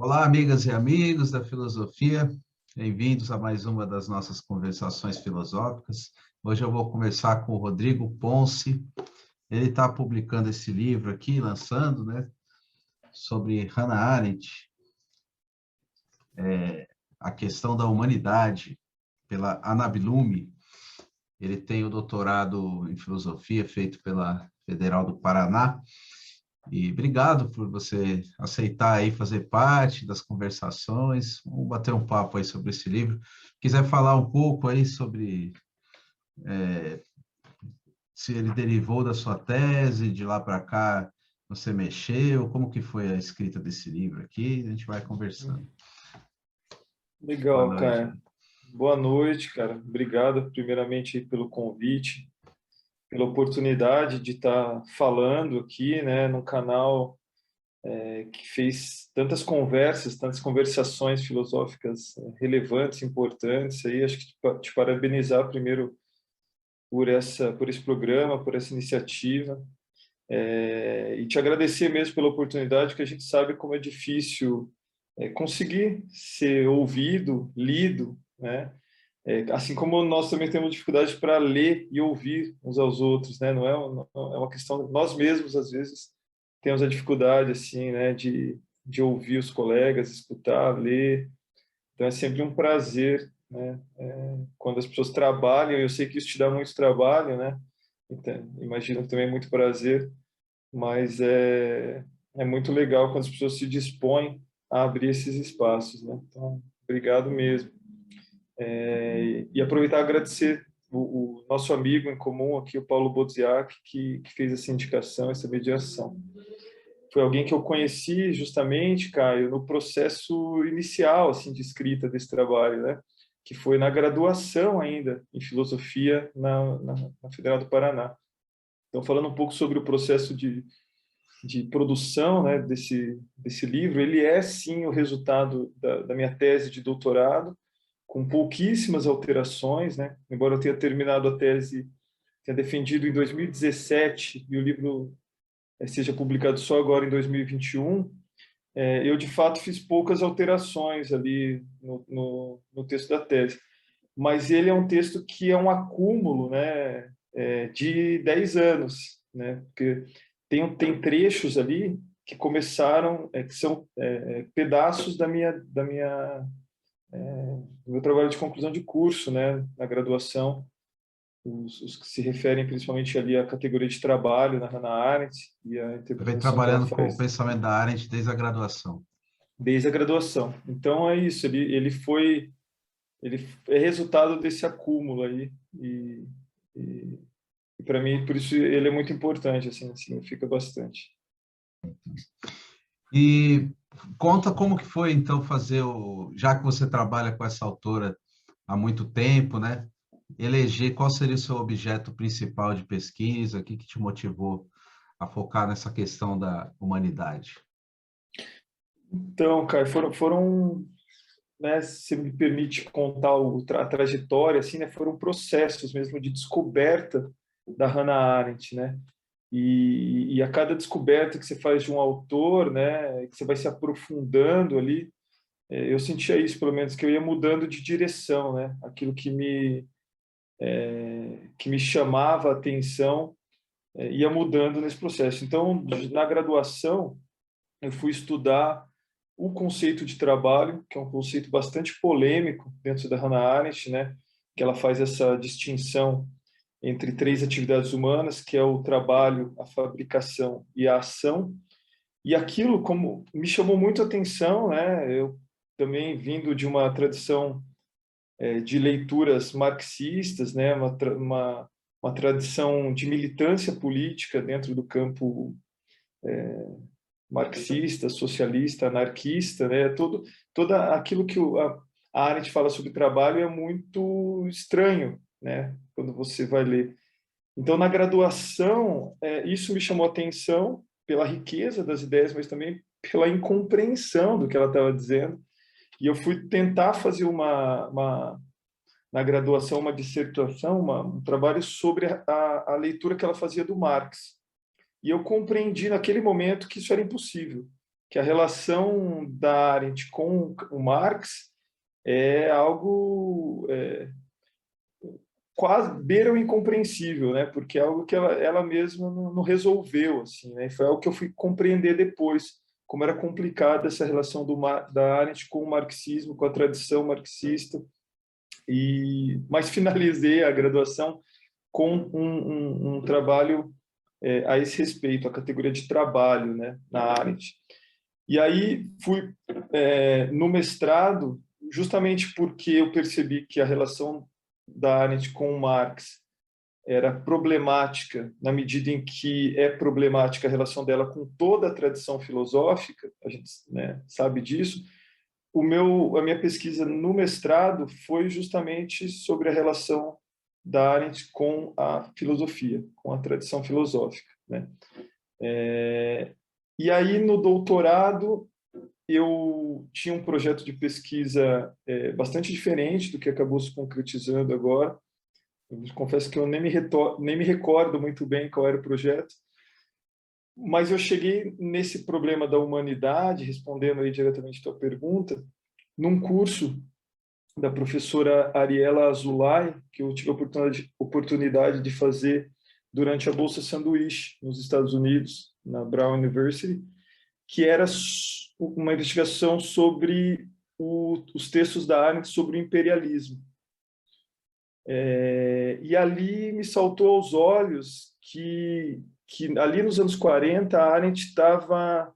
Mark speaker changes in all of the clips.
Speaker 1: Olá, amigas e amigos da filosofia, bem-vindos a mais uma das nossas conversações filosóficas. Hoje eu vou conversar com o Rodrigo Ponce. Ele está publicando esse livro aqui, lançando, né, sobre Hannah Arendt, a questão da humanidade, pela Ana Blume. Ele tem o doutorado em filosofia feito pela Federal do Paraná. E obrigado por você aceitar aí fazer parte das conversações. Vamos bater um papo aí sobre esse livro. Quiser falar um pouco aí sobre se ele derivou da sua tese, de lá para cá você mexeu, como que foi a escrita desse livro aqui, a gente vai conversando. Boa
Speaker 2: Legal,
Speaker 1: noite.
Speaker 2: cara. Boa noite, cara. Obrigado, primeiramente, aí pelo convite, pela oportunidade de estar falando aqui, né, num canal que fez tantas conversações filosóficas relevantes, importantes. Aí, acho que te parabenizar primeiro por esse programa, por essa iniciativa, e te agradecer mesmo pela oportunidade, que a gente sabe como é difícil conseguir ser ouvido, lido, né? Assim como nós também temos dificuldade para ler e ouvir uns aos outros, né? Não é uma questão, nós mesmos às vezes temos a dificuldade assim, né, de ouvir os colegas, escutar, ler. Então é sempre um prazer, né? Quando as pessoas trabalham, eu sei que isso te dá muito trabalho, né? Então, imagino também muito prazer, mas é muito legal quando as pessoas se dispõem a abrir esses espaços, né? Então, obrigado mesmo. E aproveitar e agradecer o nosso amigo em comum aqui, o Paulo Bodziak, que fez essa indicação, essa mediação. Foi alguém que eu conheci justamente, Caio, no processo inicial assim de escrita desse trabalho, né? Que foi na graduação ainda em filosofia na Federal do Paraná. Então, falando um pouco sobre o processo de produção, né, desse livro, ele é sim o resultado da minha tese de doutorado, com pouquíssimas alterações, né? Embora eu tenha terminado a tese, tenha defendido em 2017 e o livro seja publicado só agora em 2021, eu de fato fiz poucas alterações ali no texto da tese. Mas ele é um texto que é um acúmulo, né, de 10 anos, né? Porque tem trechos ali que começaram, que são pedaços do meu trabalho de conclusão de curso, né, na graduação, os que se referem principalmente ali à categoria de trabalho na Hannah Arendt e à
Speaker 1: Você vem
Speaker 2: interpretação que ela
Speaker 1: trabalhando com o
Speaker 2: faz
Speaker 1: pensamento da Arendt desde a graduação.
Speaker 2: desde a graduação. Então é isso, ele é resultado desse acúmulo aí e, e para mim por isso ele é muito importante, assim, significa bastante.
Speaker 1: E conta como que foi, então, já que você trabalha com essa autora há muito tempo, né? Eleger qual seria o seu objeto principal de pesquisa, o que que te motivou a focar nessa questão da humanidade?
Speaker 2: Então, cara, foram, né, se me permite contar a trajetória, assim, né, foram processos mesmo de descoberta da Hannah Arendt, né? E a cada descoberta que você faz de um autor, né, que você vai se aprofundando ali, eu sentia isso, pelo menos, que eu ia mudando de direção, né? Aquilo que me chamava a atenção ia mudando nesse processo. Então, na graduação, eu fui estudar o conceito de trabalho, que é um conceito bastante polêmico dentro da Hannah Arendt, né? Que ela faz essa distinção entre três atividades humanas, que é o trabalho, a fabricação e a ação. E aquilo como me chamou muito a atenção, né? Eu também vindo de uma tradição de leituras marxistas, né? Uma tradição de militância política dentro do campo marxista, socialista, anarquista, né? Toda aquilo que a Arendt fala sobre trabalho é muito estranho, né? Quando você vai ler. Então, na graduação, isso me chamou a atenção pela riqueza das ideias, mas também pela incompreensão do que ela estava dizendo. E eu fui tentar fazer na graduação, uma dissertação, um trabalho sobre a leitura que ela fazia do Marx. E eu compreendi naquele momento que isso era impossível. que a relação da Arendt com o Marx é algo quase beira o incompreensível, né? Porque é algo que ela mesma não resolveu, assim, né? E foi algo que eu fui compreender depois, como era complicada essa relação da Arendt com o marxismo, com a tradição marxista. Mas finalizei a graduação com um trabalho a esse respeito, a categoria de trabalho, né, na Arendt. E aí fui no mestrado, justamente porque eu percebi que a relação da Arendt com o Marx era problemática, na medida em que é problemática a relação dela com toda a tradição filosófica, a gente, né, sabe disso. A minha pesquisa no mestrado foi justamente sobre a relação da Arendt com a filosofia, com a tradição filosófica, né? E aí, no doutorado, eu tinha um projeto de pesquisa bastante diferente do que acabou se concretizando agora. Eu confesso que eu nem me recordo muito bem qual era o projeto, mas eu cheguei nesse problema da humanidade, respondendo aí diretamente a tua pergunta, num curso da professora Ariela Azoulay, que eu tive a oportunidade de fazer durante a Bolsa Sanduíche, nos Estados Unidos, na Brown University, que era uma investigação sobre os textos da Arendt sobre o imperialismo. E ali me saltou aos olhos que ali nos anos 40 a Arendt estava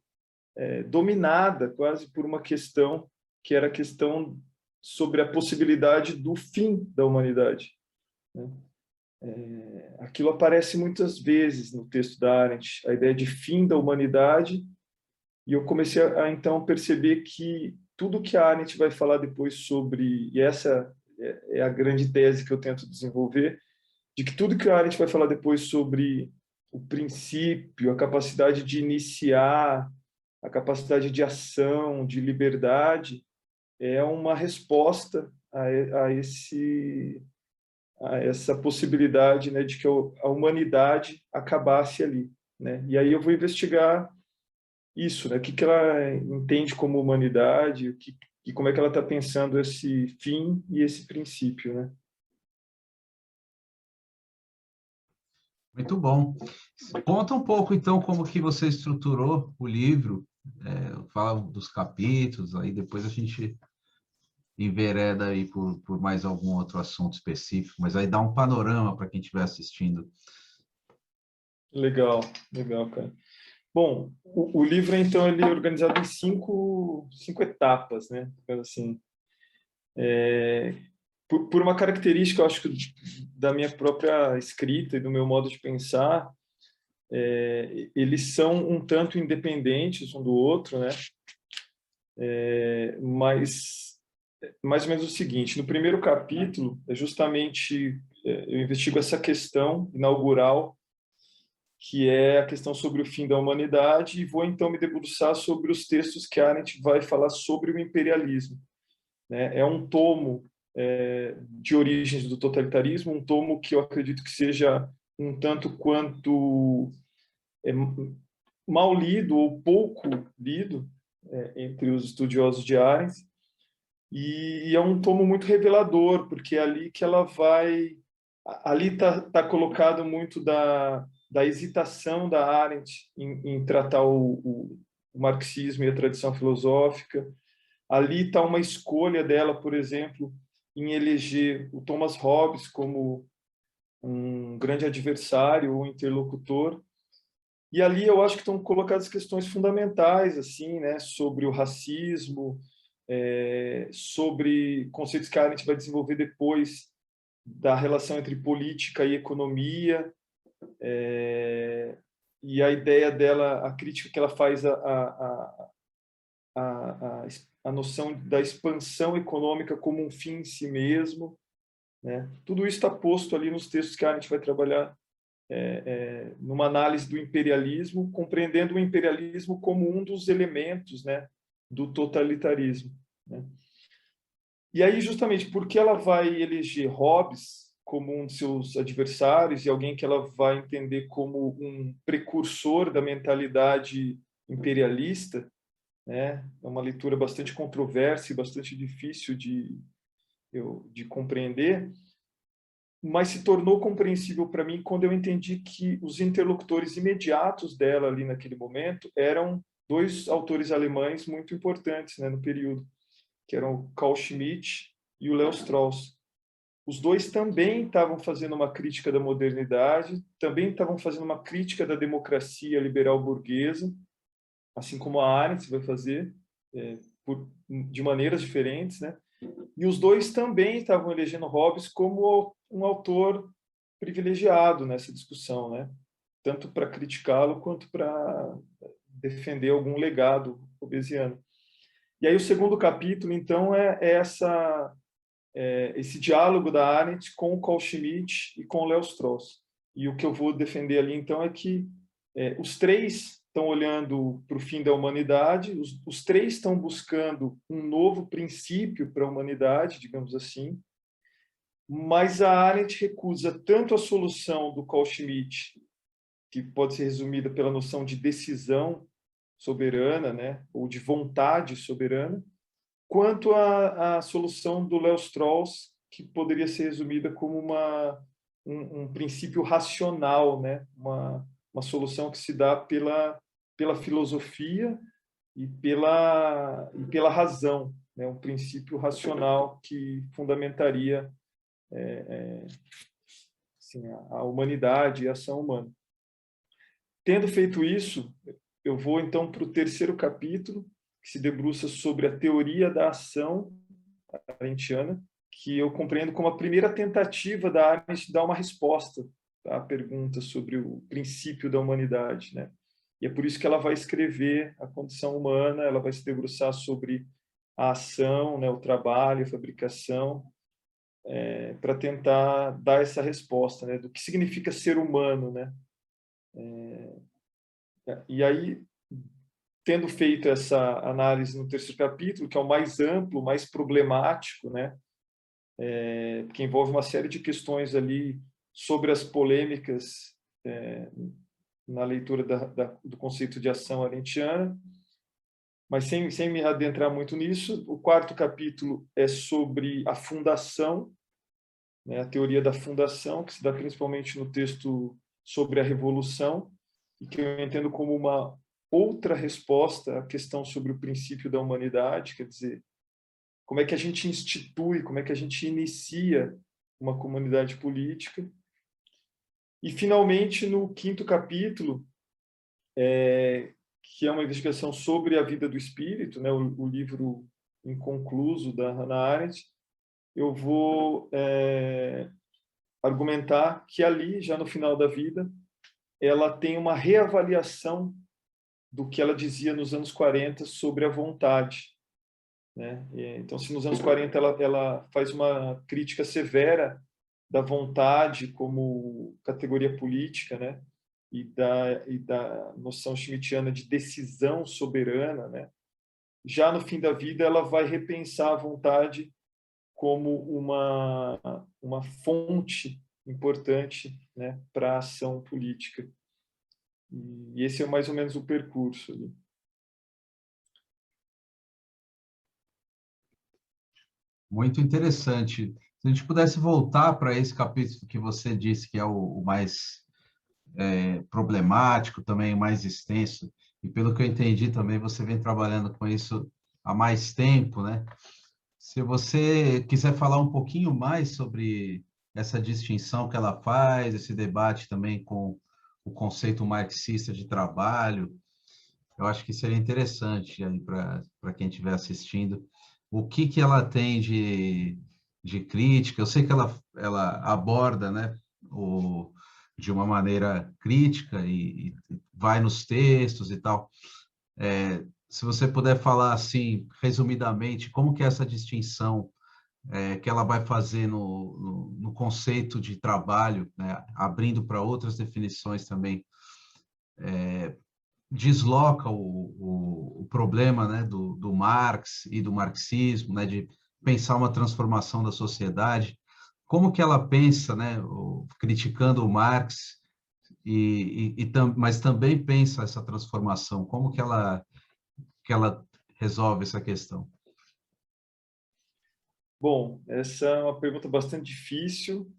Speaker 2: dominada quase por uma questão que era a questão sobre a possibilidade do fim da humanidade, né? Aquilo aparece muitas vezes no texto da Arendt, a ideia de fim da humanidade, e eu comecei a então perceber que tudo que a Arendt vai falar depois sobre, e essa é a grande tese que eu tento desenvolver, de que tudo que a Arendt vai falar depois sobre o princípio, a capacidade de iniciar, a capacidade de ação, de liberdade, é uma resposta a essa possibilidade, né, de que a humanidade acabasse ali, né? E aí eu vou investigar isso, né? O que ela entende como humanidade, e como é que ela está pensando esse fim e esse princípio, né?
Speaker 1: Muito bom. Conta um pouco, então, como que você estruturou o livro, fala dos capítulos, aí depois a gente envereda aí por mais algum outro assunto específico, mas aí dá um panorama para quem estiver assistindo.
Speaker 2: Legal, legal, cara. Bom, o livro, então, ele é organizado em cinco etapas, né? Assim, por uma característica, eu acho que da minha própria escrita e do meu modo de pensar, eles são um tanto independentes um do outro, né? Mas mais ou menos o seguinte: no primeiro capítulo é justamente eu investigo essa questão inaugural, que é a questão sobre o fim da humanidade, e vou então me debruçar sobre os textos que Arendt vai falar sobre o imperialismo, né? É um tomo de origens do totalitarismo, um tomo que eu acredito que seja um tanto quanto mal lido ou pouco lido entre os estudiosos de Arendt, e é um tomo muito revelador, porque é ali que ela vai... Ali está colocado muito da hesitação da Arendt em tratar o marxismo e a tradição filosófica. Ali está uma escolha dela, por exemplo, em eleger o Thomas Hobbes como um grande adversário ou interlocutor. E ali eu acho que estão colocadas questões fundamentais, assim, né, sobre o racismo, sobre conceitos que a Arendt vai desenvolver depois da relação entre política e economia, e a ideia dela, a crítica que ela faz a noção da expansão econômica como um fim em si mesmo, né? Tudo isso está posto ali nos textos que a Arendt vai trabalhar numa análise do imperialismo, compreendendo o imperialismo como um dos elementos, né, do totalitarismo, né? E aí, justamente, porque ela vai eleger Hobbes como um de seus adversários e alguém que ela vai entender como um precursor da mentalidade imperialista, né? É uma leitura bastante controversa e bastante difícil de compreender, mas se tornou compreensível para mim quando eu entendi que os interlocutores imediatos dela ali naquele momento eram dois autores alemães muito importantes, né, no período, que eram o Carl Schmitt e o Leo Strauss. Os dois também estavam fazendo uma crítica da modernidade, também estavam fazendo uma crítica da democracia liberal burguesa, assim como a Arendt vai fazer, de maneiras diferentes, né? E os dois também estavam elegendo Hobbes como um autor privilegiado nessa discussão, né? Tanto para criticá-lo quanto para defender algum legado hobbesiano. E aí o segundo capítulo, então, esse diálogo da Arendt com o Carl Schmitt e com o Leo Strauss. E o que eu vou defender ali, então, é que os três estão olhando para o fim da humanidade, os três estão buscando um novo princípio para a humanidade, digamos assim, mas a Arendt recusa tanto a solução do Carl Schmitt, que pode ser resumida pela noção de decisão soberana, né, ou de vontade soberana, quanto a solução do Leo Strauss, que poderia ser resumida como um princípio racional, né, uma solução que se dá pela filosofia e pela razão, né, um princípio racional que fundamentaria assim, a humanidade e a ação humana. Tendo feito isso, eu vou então para o terceiro capítulo, que se debruça sobre a teoria da ação arendtiana, que eu compreendo como a primeira tentativa da Arendt de dar uma resposta à pergunta sobre o princípio da humanidade, né? E é por isso que ela vai escrever a condição humana, ela vai se debruçar sobre a ação, né, o trabalho, a fabricação, para tentar dar essa resposta, né, do que significa ser humano, né? E aí, tendo feito essa análise no terceiro capítulo, que é o mais amplo, mais problemático, né, que envolve uma série de questões ali sobre as polêmicas na leitura do conceito de ação arendtiana, mas sem me adentrar muito nisso. O quarto capítulo é sobre a fundação, né, a teoria da fundação, que se dá principalmente no texto sobre a Revolução, e que eu entendo como uma outra resposta à questão sobre o princípio da humanidade, quer dizer, como é que a gente institui, como é que a gente inicia uma comunidade política. E, finalmente, no quinto capítulo, que é uma investigação sobre a vida do espírito, né, o livro inconcluso da Hannah Arendt, eu vou argumentar que ali, já no final da vida, ela tem uma reavaliação do que ela dizia nos anos 40 sobre a vontade, né? Então, se nos anos 40 ela faz uma crítica severa da vontade como categoria política, né? E da noção schmittiana de decisão soberana, né? Já no fim da vida, ela vai repensar a vontade como uma fonte importante, né, para a ação política. E esse é mais ou menos o percurso ali.
Speaker 1: Muito interessante. Se a gente pudesse voltar para esse capítulo que você disse que é o mais problemático, também o mais extenso, e pelo que eu entendi também, você vem trabalhando com isso há mais tempo, né? Se você quiser falar um pouquinho mais sobre essa distinção que ela faz, esse debate também com o conceito marxista de trabalho, eu acho que seria interessante aí para quem estiver assistindo. O que ela tem de crítica? Eu sei que ela aborda, né, de uma maneira crítica e vai nos textos e tal. Se você puder falar assim, resumidamente, como que é essa distinção que ela vai fazer no conceito de trabalho, né, abrindo para outras definições também, desloca o problema, né, do Marx e do marxismo, né, de pensar uma transformação da sociedade. Como que ela pensa, né, criticando o Marx, mas também pensa essa transformação? Como que ela resolve essa questão?
Speaker 2: Bom, essa é uma pergunta bastante difícil.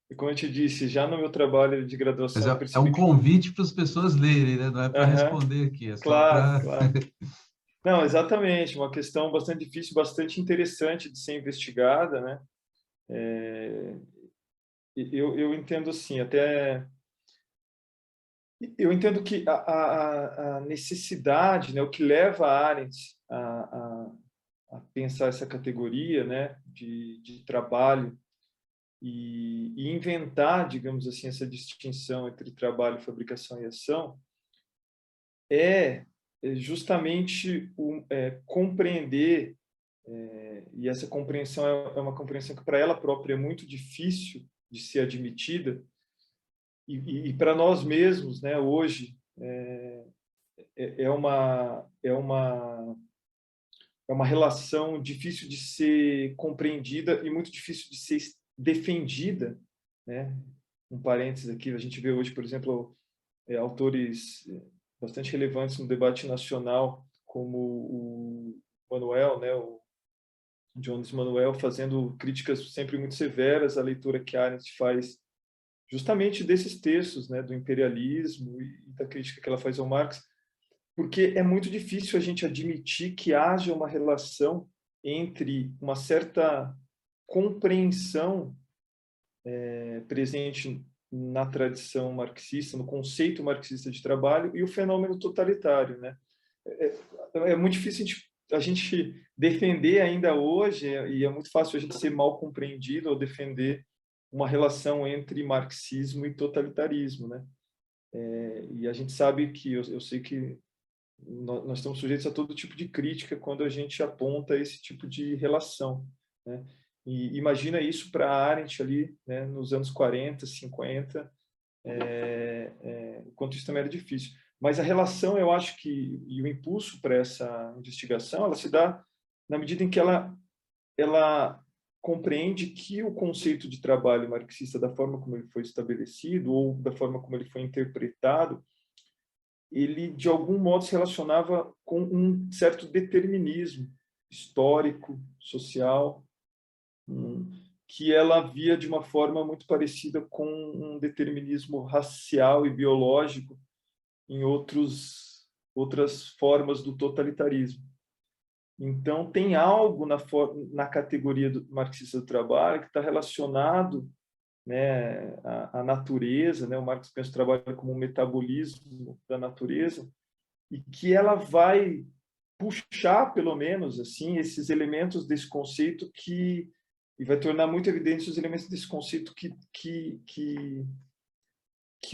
Speaker 2: E como eu te disse, já no meu trabalho de
Speaker 1: Mas
Speaker 2: graduação eu
Speaker 1: é um
Speaker 2: percebi que...
Speaker 1: convite para as pessoas lerem, né? Não é para
Speaker 2: Aham,
Speaker 1: responder aqui, é só
Speaker 2: claro,
Speaker 1: para...
Speaker 2: claro. Não, exatamente, uma questão bastante difícil, bastante interessante de ser investigada, né? Eu entendo assim, até... Eu entendo que a necessidade, né, o que leva a Arendt a pensar essa categoria, né, de trabalho e inventar, digamos assim, essa distinção entre trabalho, fabricação e ação, é justamente compreender, e essa compreensão é uma compreensão que para ela própria é muito difícil de ser admitida, e para nós mesmos, né, hoje, é uma relação difícil de ser compreendida e muito difícil de ser defendida, né? Um parênteses aqui, a gente vê hoje, por exemplo, autores bastante relevantes no debate nacional, como o Manuel, né, o Jones Manuel, fazendo críticas sempre muito severas à leitura que Arendt faz justamente desses textos, né, do imperialismo e da crítica que ela faz ao Marx, porque é muito difícil a gente admitir que haja uma relação entre uma certa compreensão presente na tradição marxista, no conceito marxista de trabalho e o fenômeno totalitário, né? É muito difícil a gente defender ainda hoje, e é muito fácil a gente ser mal compreendido ao defender uma relação entre marxismo e totalitarismo, né? E a gente sabe que, eu sei que nós estamos sujeitos a todo tipo de crítica quando a gente aponta esse tipo de relação, né? E imagina isso para Arendt ali, né, nos anos 40, 50, o quanto isso também era difícil. Mas a relação, eu acho que, e o impulso para essa investigação, ela se dá na medida em que ela compreende que o conceito de trabalho marxista, da forma como ele foi estabelecido, ou da forma como ele foi interpretado, ele, de algum modo, se relacionava com um certo determinismo histórico, social, que ela via de uma forma muito parecida com um determinismo racial e biológico em outras formas do totalitarismo. Então, tem algo na categoria do marxista do trabalho que está relacionado, né, à natureza, né? O Marx pensa o trabalho como um metabolismo da natureza, e que ela vai puxar, pelo menos, assim, esses elementos desse conceito e vai tornar muito evidentes os elementos desse conceito que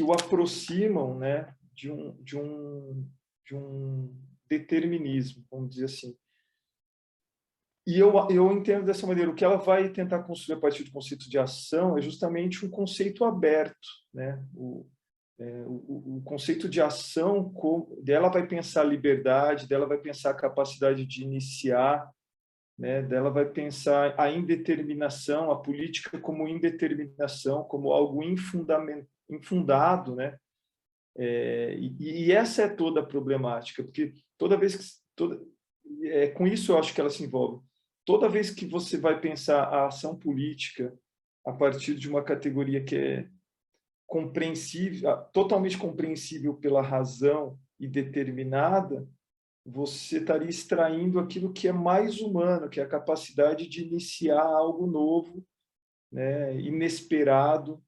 Speaker 2: o aproximam, né, de um determinismo, vamos dizer assim. E eu entendo dessa maneira, o que ela vai tentar construir a partir do conceito de ação é justamente um conceito aberto, né? O conceito de ação, dela vai pensar a liberdade, dela vai pensar a capacidade de iniciar, né? Dela vai pensar a indeterminação, a política como indeterminação, como algo infundado, né? E essa é toda a problemática, porque toda vez que com isso eu acho que ela se envolve. Toda vez que você vai pensar a ação política a partir de uma categoria que é compreensível, totalmente compreensível pela razão e determinada, você estaria extraindo aquilo que é mais humano, que é a capacidade de iniciar algo novo, né, inesperado,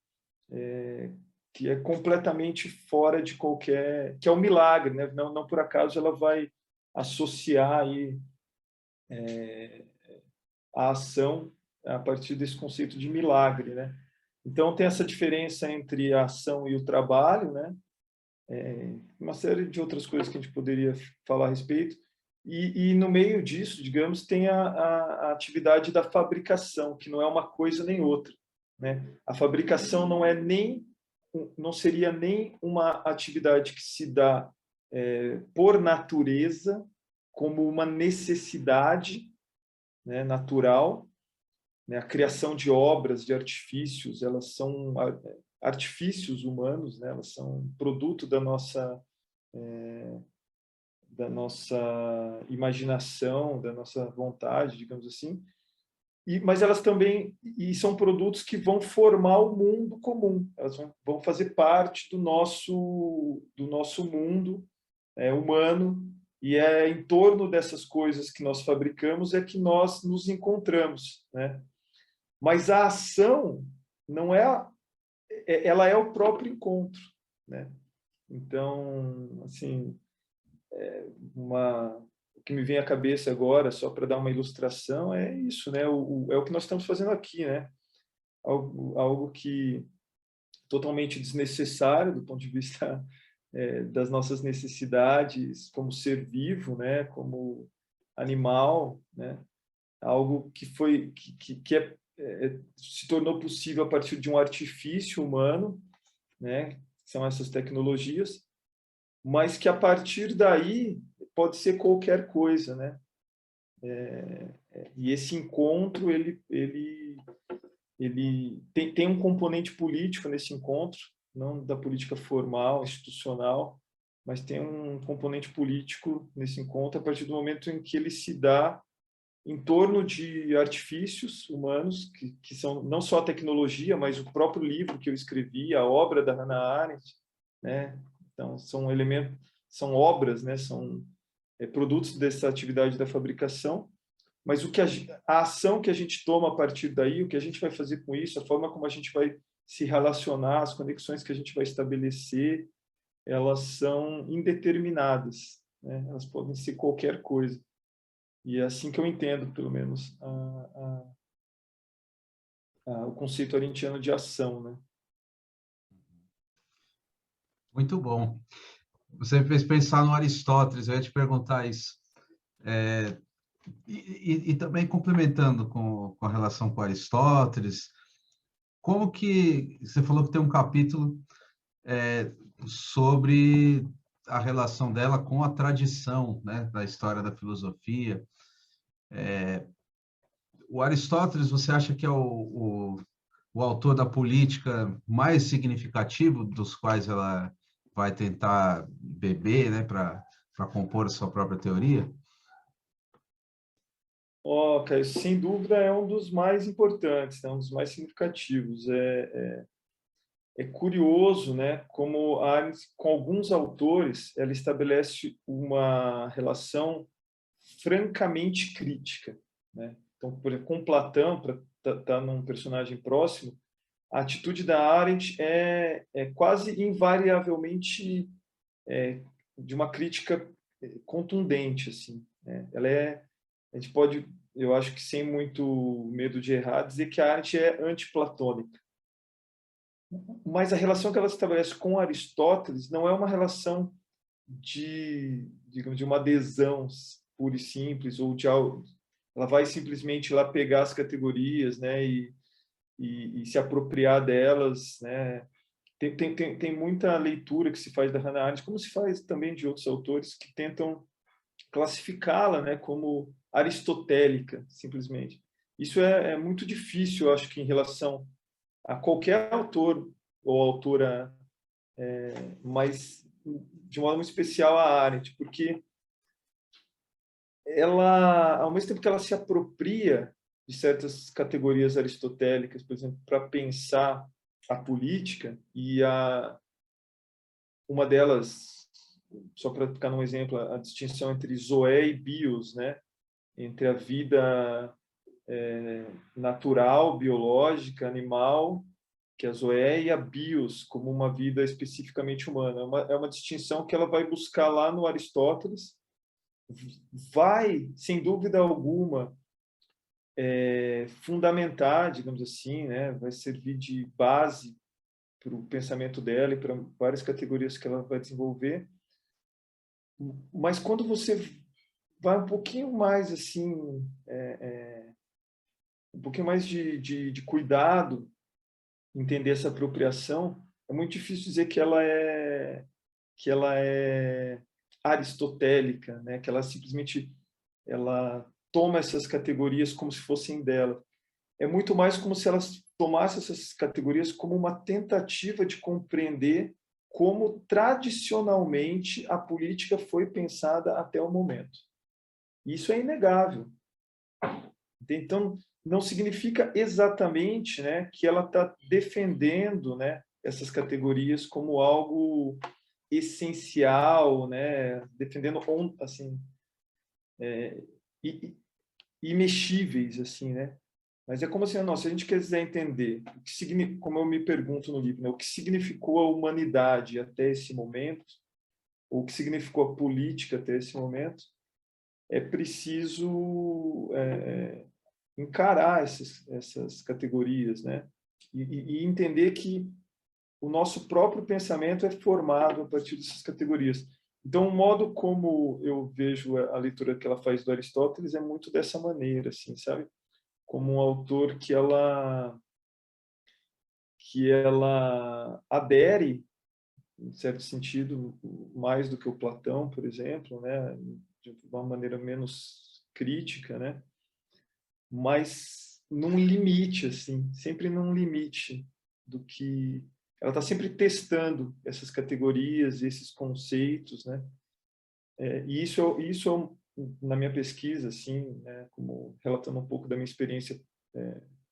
Speaker 2: que é completamente fora de qualquer... que é um milagre, né? Não por acaso ela vai associar aí, a ação a partir desse conceito de milagre, né? Então, tem essa diferença entre a ação e o trabalho, né? Uma série de outras coisas que a gente poderia falar a respeito. E no meio disso, digamos, tem a atividade da fabricação, que não é uma coisa nem outra, né? A fabricação não seria nem uma atividade que se dá por natureza, como uma necessidade, né, natural, né? A criação de obras, de artifícios, elas são artifícios humanos, né? Elas são produto nossa imaginação, da nossa vontade, digamos assim, mas elas também são produtos que vão formar o mundo comum, elas vão fazer parte do nosso mundo humano, e é em torno dessas coisas que nós fabricamos é que nós nos encontramos, né? Mas a ação não ela é o próprio encontro, né? Então, assim, o que me vem à cabeça agora, só para dar uma ilustração, é isso, né? É o que nós estamos fazendo aqui, né? Algo que totalmente desnecessário do ponto de vista das nossas necessidades como ser vivo, né? Como animal, né? Algo que se tornou possível a partir de um artifício humano, né? São essas tecnologias, mas que a partir daí pode ser qualquer coisa, né? E esse encontro ele tem um componente político nesse encontro, não da política formal, institucional, mas tem um componente político nesse encontro a partir do momento em que ele se dá em torno de artifícios humanos, que são não só a tecnologia, mas o próprio livro que eu escrevi, a obra da Hannah Arendt, né? Então, são elementos, são obras, né? São produtos dessa atividade da fabricação, mas a ação que a gente toma a partir daí, o que a gente vai fazer com isso, a forma como a gente vai se relacionar, as conexões que a gente vai estabelecer, elas são indeterminadas, né? Elas podem ser qualquer coisa. E é assim que eu entendo, pelo menos, o conceito arendtiano de ação, né?
Speaker 1: Muito bom. Você me fez pensar no Aristóteles, eu ia te perguntar isso. E também complementando com a relação com Aristóteles, como que você falou que tem um capítulo sobre a relação dela com a tradição, né, da história da filosofia. O Aristóteles, você acha que é o autor da política mais significativo dos quais ela vai tentar beber, né, para compor a sua própria teoria?
Speaker 2: Cara, sem dúvida é um dos mais importantes, né? Um dos mais significativos. É curioso, né, como com alguns autores ela estabelece uma relação francamente crítica, né? Então, por exemplo, com Platão, para estar num personagem próximo, a atitude da Arendt é quase invariavelmente de uma crítica contundente, assim, né? A gente pode, eu acho que sem muito medo de errar, dizer que a Arendt é antiplatônica. Mas a relação que ela estabelece com Aristóteles não é uma relação digamos, de uma adesão pura e simples, ou de algo. Ela vai simplesmente lá pegar as categorias, né, e se apropriar delas, né? Tem muita leitura que se faz da Hannah Arendt, como se faz também de outros autores que tentam classificá-la, né, como aristotélica, simplesmente. Isso é muito difícil, eu acho que em relação a qualquer autor ou autora, mas de modo muito especial a Arendt, porque ela, ao mesmo tempo que ela se apropria de certas categorias aristotélicas, por exemplo, para pensar a política, e uma delas, só para ficar num exemplo, a distinção entre zoé e bios, né? Entre a vida natural, biológica, animal, que é a zoé, e a bios, como uma vida especificamente humana. É uma distinção que ela vai buscar lá no Aristóteles, vai, sem dúvida alguma, fundamentar, digamos assim, né? Vai servir de base para o pensamento dela e para várias categorias que ela vai desenvolver. Mas quando você vai um pouquinho mais assim, um pouquinho mais de cuidado, entender essa apropriação, é muito difícil dizer que ela é aristotélica, né? Que ela simplesmente ela toma essas categorias como se fossem dela. É muito mais como se ela tomasse essas categorias como uma tentativa de compreender como tradicionalmente a política foi pensada até o momento. Isso é inegável. Então, não significa exatamente, né, que ela está defendendo, né, essas categorias como algo essencial, né, defendendo assim, imexíveis, assim, né? Mas é como assim, não, se a gente quiser entender o que significa, como eu me pergunto no livro, né, o que significou a humanidade até esse momento, ou o que significou a política até esse momento, é preciso encarar essas categorias, né? E entender que o nosso próprio pensamento é formado a partir dessas categorias. Então, o modo como eu vejo a leitura que ela faz do Aristóteles é muito dessa maneira, assim, sabe? Como um autor que ela adere, em certo sentido, mais do que o Platão, por exemplo, né? De uma maneira menos crítica, né? Mas num limite, assim, sempre num limite do que ela está sempre testando essas categorias, esses conceitos, né? E isso na minha pesquisa, assim, né, como relatando um pouco da minha experiência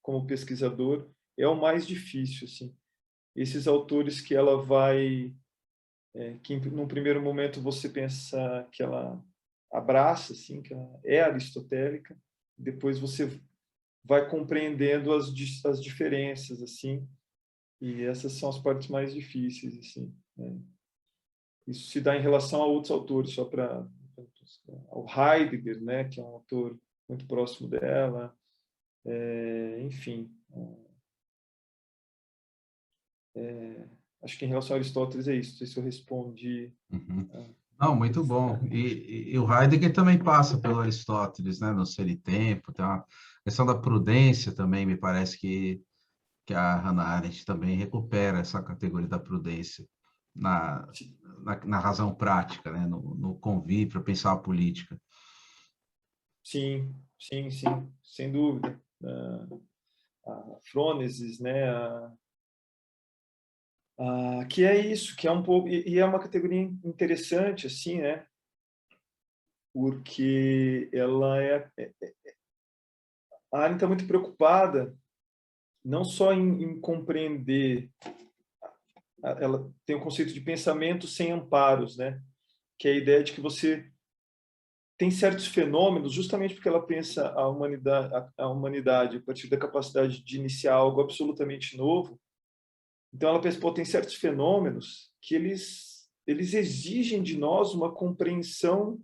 Speaker 2: como pesquisador, é o mais difícil, assim. Esses autores que ela vai, que num primeiro momento você pensa que ela abraça, assim, que ela é aristotélica, depois você vai compreendendo as diferenças, assim, e essas são as partes mais difíceis, assim, né? Isso se dá em relação a outros autores, só para o Heidegger, né, que é um autor muito próximo dela, enfim. Acho que em relação a Aristóteles é isso. Não sei se eu respondi.
Speaker 1: Uhum. Não, muito bom. E o Heidegger também passa pelo Aristóteles, né, no Ser e Tempo. Tem uma questão da prudência também, me parece que a Hannah Arendt também recupera essa categoria da prudência na, na razão prática, né, no convívio, para pensar a política.
Speaker 2: Sim, sim, sim, sem dúvida. A Frônesis, né, que é isso, que é um pouco, e é uma categoria interessante, assim, né, porque a Arendt está muito preocupada não só em compreender, ela tem o conceito de pensamento sem amparos, né, que é a ideia de que você tem certos fenômenos, justamente porque ela pensa a humanidade a partir da capacidade de iniciar algo absolutamente novo. Então ela pensa, pô, tem certos fenômenos que eles exigem de nós uma compreensão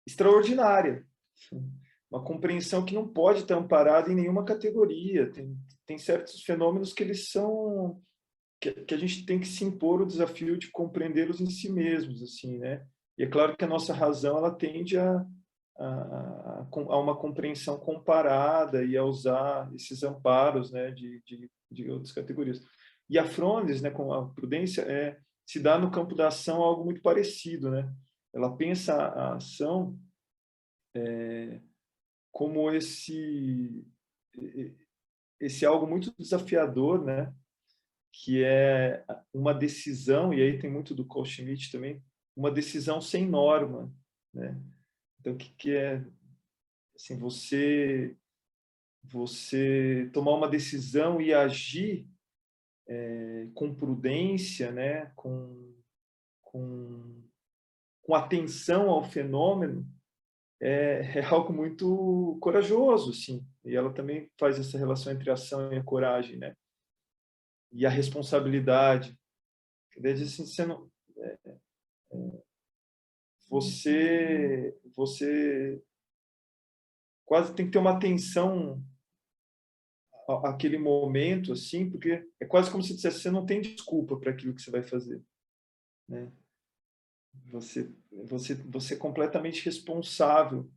Speaker 2: extraordinária, uma compreensão que não pode estar amparada em nenhuma categoria. Tem certos fenômenos que eles são que a gente tem que se impor o desafio de compreendê-los em si mesmos, assim, né? E é claro que a nossa razão ela tende a uma compreensão comparada e a usar esses amparos, né, de outras categorias. E a Frones, né, com a prudência, se dá no campo da ação algo muito parecido, né? Ela pensa a ação como esse algo muito desafiador, né? Que é uma decisão, e aí tem muito do Carl Schmitt também, uma decisão sem norma, né? Então, o que é assim, você tomar uma decisão e agir com prudência, né? Com, com atenção ao fenômeno, é algo muito corajoso, sim. E ela também faz essa relação entre a ação e a coragem, né? E a responsabilidade. Quer dizer, assim, você quase tem que ter uma atenção àquele momento, assim, porque é quase como se dissesse, você não tem desculpa para aquilo que você vai fazer, né? Você é completamente responsável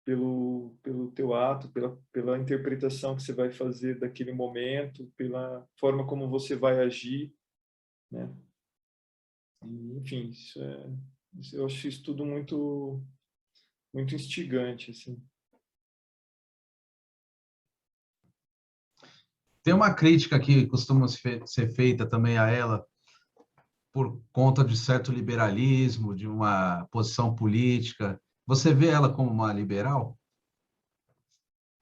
Speaker 2: pelo teu ato, pela interpretação que você vai fazer daquele momento, pela forma como você vai agir, né? E, enfim, eu acho isso tudo muito, muito instigante, assim.
Speaker 1: Tem uma crítica que costuma ser feita também a ela por conta de certo liberalismo, de uma posição política. Você vê ela como uma liberal?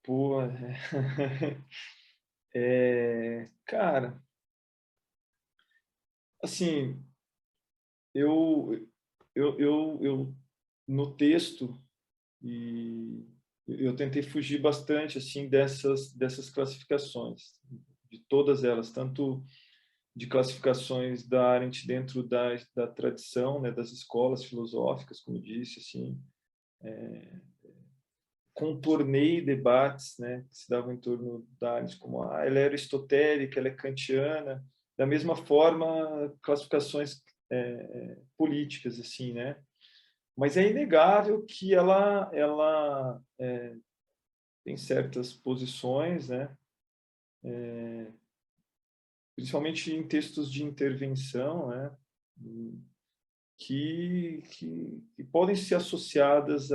Speaker 2: Pô, cara, assim, eu, eu no texto, e eu tentei fugir bastante assim dessas classificações, de todas elas, tanto de classificações da Arendt dentro da tradição, né, das escolas filosóficas, como eu disse, assim, contornei debates, né, que se davam em torno da Arendt, como ela é aristotélica, ela é kantiana, da mesma forma classificações políticas, assim, né? Mas é inegável que ela tem certas posições, né? Principalmente em textos de intervenção, né? Que podem ser associadas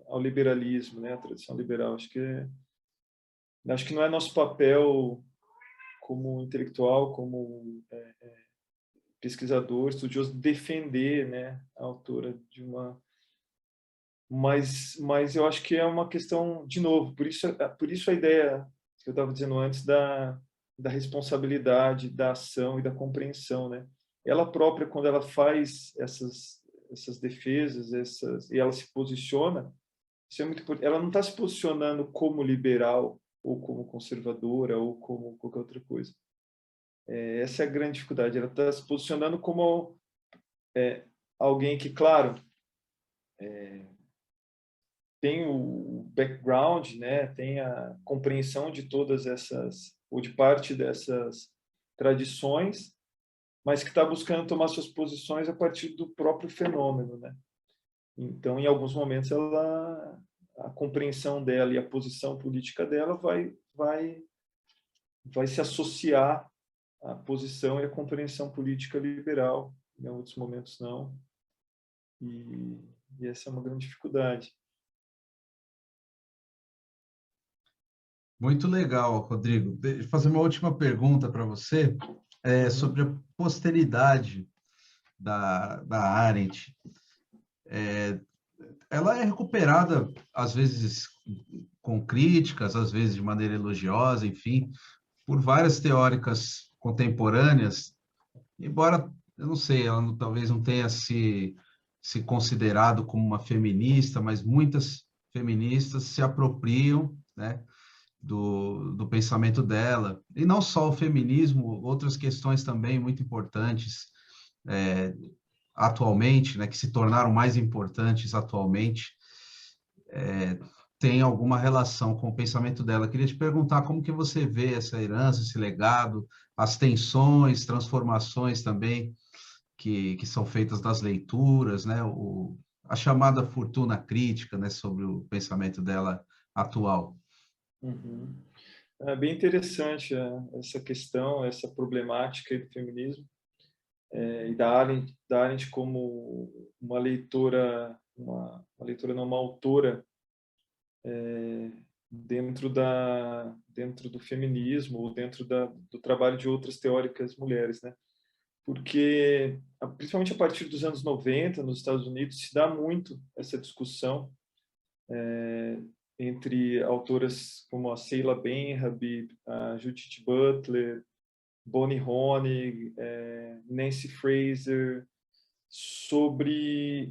Speaker 2: ao liberalismo, né? A tradição liberal. Acho que não é nosso papel como intelectual, como pesquisador, estudioso, defender, né, a autora de uma... Mas eu acho que é uma questão, de novo, por isso a ideia que eu estava dizendo antes da responsabilidade, da ação e da compreensão, né? Ela própria, quando ela faz essas defesas, e ela se posiciona, isso é muito importante. Ela não está se posicionando como liberal ou como conservadora ou como qualquer outra coisa. Essa é a grande dificuldade. Ela está se posicionando como alguém que, claro, tem o background, né, tem a compreensão de todas essas, ou de parte dessas tradições, mas que está buscando tomar suas posições a partir do próprio fenômeno, né? Então, em alguns momentos, a compreensão dela e a posição política dela vai se associar à posição e à compreensão política liberal, em outros momentos não. E essa é uma grande dificuldade.
Speaker 1: Muito legal, Rodrigo. Deixa eu fazer uma última pergunta para você, sobre a posteridade da Arendt. Ela é recuperada, às vezes, com críticas, às vezes de maneira elogiosa, enfim, por várias teóricas contemporâneas, embora, eu não sei, ela talvez não tenha se considerado como uma feminista, mas muitas feministas se apropriam, né, do pensamento dela. E não só o feminismo, outras questões também muito importantes, é, atualmente, né, que se tornaram mais importantes atualmente, tem alguma relação com o pensamento dela. Queria te perguntar como que você vê essa herança, esse legado, as tensões, transformações também que são feitas das leituras, né, a chamada fortuna crítica, né, sobre o pensamento dela atual.
Speaker 2: Uhum. É bem interessante essa questão, essa problemática do feminismo, e da Arendt como uma leitora, não, uma autora dentro do feminismo ou dentro do trabalho de outras teóricas mulheres, né? Porque, principalmente a partir dos anos 90, nos Estados Unidos, se dá muito essa discussão entre autoras como a Seila Ben-Habib, a Judith Butler, Bonnie Honig, Nancy Fraser, sobre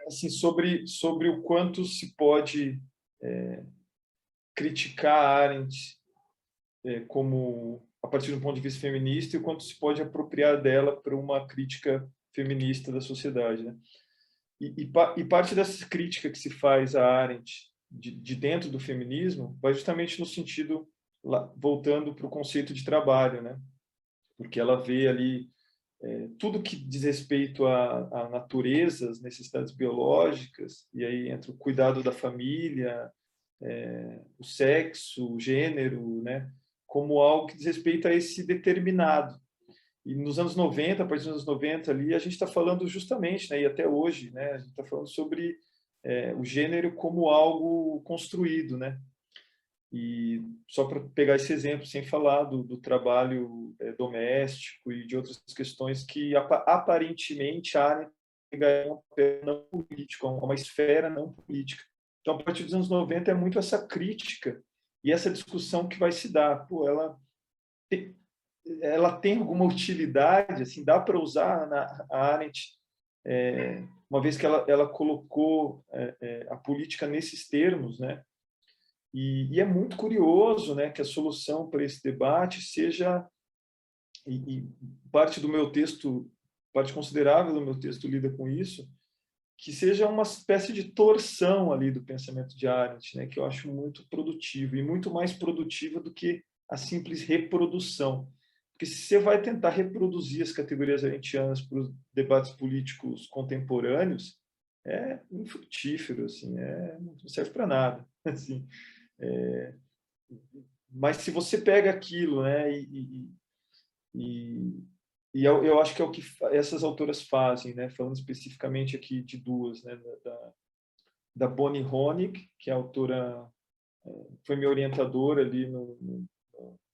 Speaker 2: assim, sobre o quanto se pode criticar a Arendt como a partir do ponto de vista feminista e o quanto se pode apropriar dela para uma crítica feminista da sociedade, né? E parte dessa crítica que se faz a Arendt de dentro do feminismo vai justamente no sentido, voltando para o conceito de trabalho, né? Porque ela vê ali tudo que diz respeito à natureza, às necessidades biológicas, e aí entra o cuidado da família, o sexo, o gênero, né? Como algo que diz respeito a esse determinado. E nos anos 90, a partir dos anos 90 ali, a gente está falando justamente, né, e até hoje, a gente está falando sobre o gênero como algo construído, né? E só para pegar esse exemplo, sem falar do trabalho doméstico e de outras questões que aparentemente a área ganha um papel não político, uma esfera não política. Então, a partir dos anos 90 é muito essa crítica e essa discussão que vai se dar. Pô, ela tem alguma utilidade, assim, dá para usar a Arendt, uma vez que ela colocou a política nesses termos, né? E é muito curioso, né, que a solução para esse debate seja, e parte do meu texto, parte considerável do meu texto lida com isso, que seja uma espécie de torção ali do pensamento de Arendt, né, que eu acho muito produtivo, e muito mais produtiva do que a simples reprodução. Porque se você vai tentar reproduzir as categorias arendtianas para os debates políticos contemporâneos, é infrutífero, assim, não serve para nada. Assim. Mas se você pega aquilo, né, e eu acho que é o que essas autoras fazem, né, falando especificamente aqui de duas, né, da Bonnie Honig, que é a autora, foi minha orientadora ali no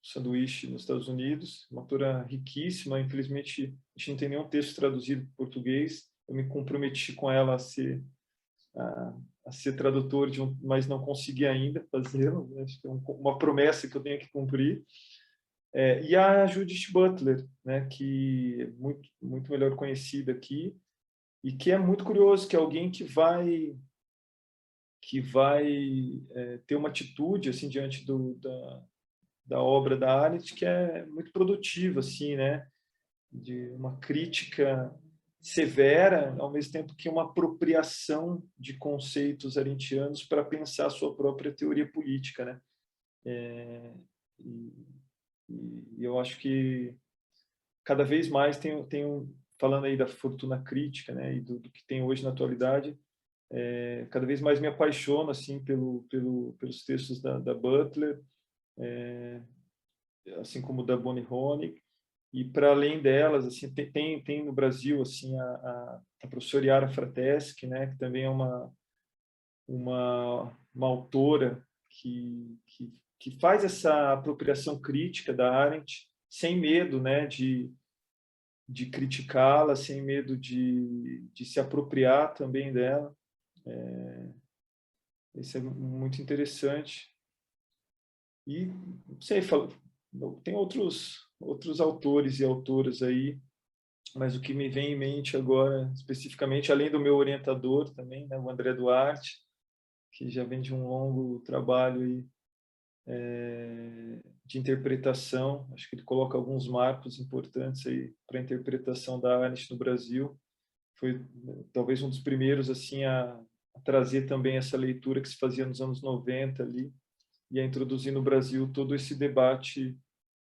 Speaker 2: Sanduíche nos Estados Unidos, uma autora riquíssima. Infelizmente a gente não tem nenhum texto traduzido para português. Eu me comprometi com ela a ser tradutor mas não consegui ainda fazê-lo, né? Acho que é uma promessa que eu tenho que cumprir. E a Judith Butler, né, que é muito melhor conhecida aqui, e que é muito curioso, que é alguém que vai ter uma atitude assim diante da obra da Arendt que é muito produtiva, assim, né, de uma crítica severa, ao mesmo tempo que uma apropriação de conceitos arendtianos para pensar a sua própria teoria política, né? E eu acho que cada vez mais falando aí da fortuna crítica, né, e do que tem hoje na atualidade, cada vez mais me apaixono assim pelos textos da Butler, assim como da Bonnie Honig. E para além delas, assim, tem no Brasil assim a professora Yara Frateschi, né, que também é uma autora que faz essa apropriação crítica da Arendt sem medo, né, de criticá-la, sem medo de se apropriar também dela. Isso é muito interessante. E, não sei, tem outros autores e autoras aí, mas o que me vem em mente agora, especificamente, além do meu orientador também, né, o André Duarte, que já vem de um longo trabalho aí, de interpretação. Acho que ele coloca alguns marcos importantes aí para a interpretação da Arendt no Brasil. Foi talvez um dos primeiros assim a trazer também essa leitura que se fazia nos anos 90 ali, e a introduzir no Brasil todo esse debate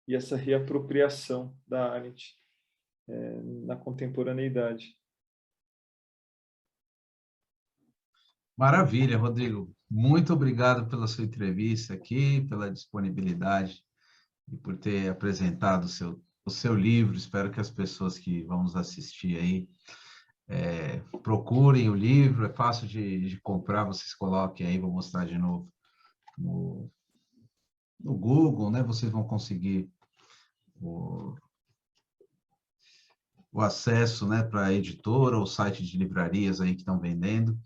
Speaker 2: e essa reapropriação da Arendt na contemporaneidade.
Speaker 1: Maravilha, Rodrigo. Muito obrigado pela sua entrevista aqui, pela disponibilidade e por ter apresentado o seu livro. Espero que as pessoas que vão nos assistir aí procurem o livro. É fácil de comprar, vocês coloquem aí, vou mostrar de novo no Google, né? Vocês vão conseguir o acesso, né, para a editora ou site de livrarias aí que estão vendendo.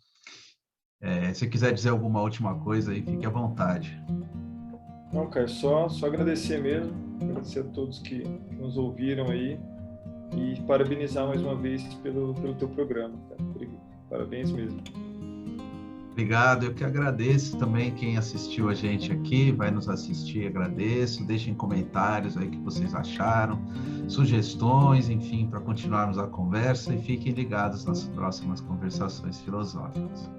Speaker 1: Se quiser dizer alguma última coisa aí, fique à vontade.
Speaker 2: Não, cara, só agradecer mesmo, agradecer a todos que nos ouviram aí e parabenizar mais uma vez pelo teu programa, cara. Parabéns mesmo.
Speaker 1: Obrigado, eu que agradeço também quem assistiu a gente aqui, vai nos assistir, agradeço. Deixem comentários aí o que vocês acharam, sugestões, enfim, para continuarmos a conversa, e fiquem ligados nas próximas conversações filosóficas.